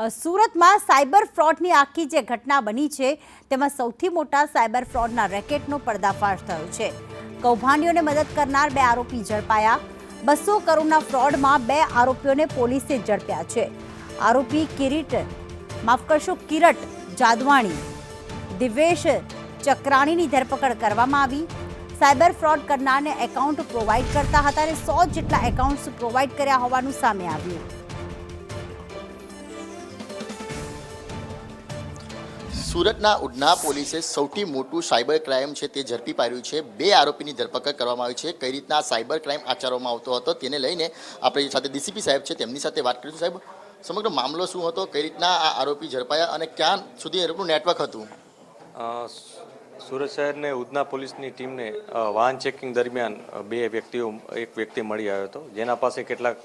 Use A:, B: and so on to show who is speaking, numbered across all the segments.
A: સુરતમાં સાયબર ફ્રોડની આખી જે ઘટના બની છે તેમાં સૌથી મોટા સાયબર ફ્રોડના રેકેટનો પર્દાફાશ થયો છે। કૌભાંડીઓને મદદ કરનાર 2 આરોપી ઝડપાયા। 200 કરોડના ફ્રોડમાં 2 આરોપીઓને પોલીસે ઝડપ્યા છે। આરોપી કિરટ જાદવાણી, દિવેશ ચક્રાણીની ધરપકડ કરવામાં આવી। સાયબર ફ્રોડ કરનારને એકાઉન્ટ પ્રોવાઈડ કરતા હતા અને 100 જેટલા એકાઉન્ટ્સ પ્રોવાઈડ કર્યા હોવાનું સામે આવ્યું।
B: સુરતના ઉધના પોલીસે સૌથી મોટું સાયબર ક્રાઇમ છે તે ઝડપી પાડ્યું છે। 2 આરોપીની ધરપકડ કરવામાં આવી છે। કઈ રીતના સાયબર ક્રાઇમ આચરવામાં આવતો હતો તેને લઈને આપણે સાથે ડીસીપી સાહેબ છે તેમની સાથે વાત કરીશું। સાહેબ, સમગ્ર મામલો શું હતો, કઈ રીતના આ આરોપી ઝડપાયા અને ક્યાં સુધી એનું નેટવર્ક હતું?
C: સુરત શહેરને ઉધના પોલીસની ટીમને વાહન ચેકિંગ દરમિયાન એક વ્યક્તિ મળી આવ્યો હતો, જેના પાસે કેટલાક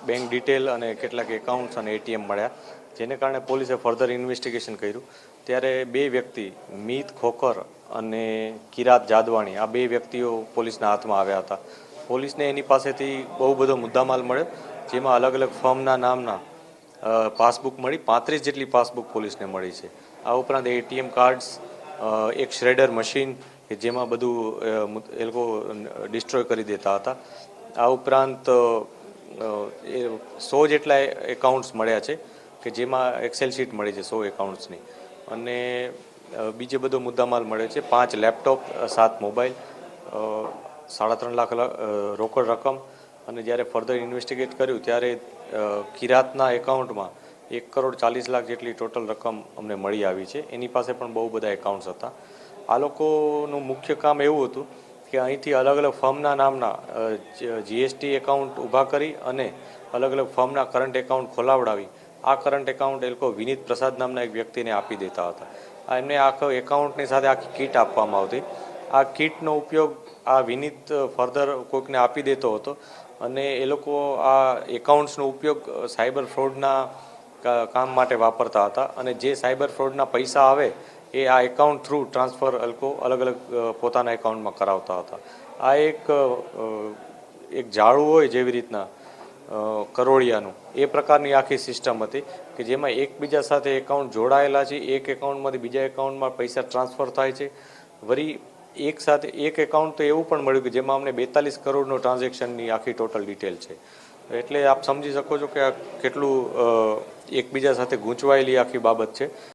C: બેંક ડિટેલ અને કેટલાક એકાઉન્ટ્સ અને એટીએમ મળ્યા, જેને કારણે પોલીસે ફર્ધર ઇન્વેસ્ટિગેશન કર્યું। ત્યારે 2 વ્યક્તિ મીત ખોખર અને કિરાત જાદવાણી, આ 2 વ્યક્તિઓ પોલીસના હાથમાં આવ્યા હતા। પોલીસને એની પાસેથી બહુ બધો મુદ્દામાલ મળ્યો, જેમાં અલગ અલગ ફર્મના નામના પાસબુક મળી, 35 જેટલી પાસબુક પોલીસને મળી છે। આ ઉપરાંત એટીએમ કાર્ડ્સ, એક શ્રેડર મશીન કે જેમાં બધું એ લોકો ડિસ્ટ્રોય કરી દેતા હતા। આ ઉપરાંત 100 જેટલા એકાઉન્ટ્સ મળ્યા છે કે જેમાં એક્સેલ શીટ મળી છે 100 એકાઉન્ટ્સની, અને બીજો બધો મુદ્દામાલ મળ્યો છે। 5 લેપટોપ, 7 મોબાઈલ, 3.5 લાખ રોકડ રકમ, અને જ્યારે ફર્ધર ઇન્વેસ્ટિગેટ કર્યું ત્યારે કિરાતના એકાઉન્ટમાં 1,40,00,000 જેટલી ટોટલ રકમ અમને મળી આવી છે। એની પાસે પણ બહુ બધા એકાઉન્ટ્સ હતા। આ લોકોનું મુખ્ય કામ એવું હતું કે અહીંથી અલગ અલગ ફર્મના નામના જીએસટી એકાઉન્ટ ઊભા કરી અને અલગ અલગ ફર્મના કરંટ એકાઉન્ટ ખોલાવડાવી આ કરંટ એકાઉન્ટ એ લોકો વિનીત પ્રસાદ નામના એક વ્યક્તિને આપી દેતા હતા। એમને આખો એકાઉન્ટની સાથે આખી કીટ આપવામાં આવતી। આ કીટનો ઉપયોગ આ વિનીત ફર્ધર કોઈકને આપી દેતો હતો, અને એ લોકો આ એકાઉન્ટ્સનો ઉપયોગ સાયબર ફ્રોડના કામ માટે વાપરતા હતા, અને જે સાયબર ફ્રોડના પૈસા આવે એ આ એકાઉન્ટ થ્રુ ટ્રાન્સફર લોકો અલગ અલગ પોતાના એકાઉન્ટમાં કરાવતા હતા। આ એક જાળું હોય જેવી રીતના કરોળિયાનું, એ પ્રકારની આખી સિસ્ટમ હતી કે જેમાં એકબીજા સાથે એકાઉન્ટ જોડાયેલા છે, એક એકાઉન્ટમાંથી બીજા એકાઉન્ટમાં પૈસા ટ્રાન્સફર થાય છે। વળી એક સાથે એક એકાઉન્ટ તો એવું પણ મળ્યું કે જેમાં અમને 42 કરોડનો ટ્રાન્ઝેક્શનની આખી ટોટલ ડિટેલ છે। એટલે આપ સમજી શકો છો કે આ કેટલું એકબીજા સાથે ગૂંચવાયેલી આખી બાબત છે।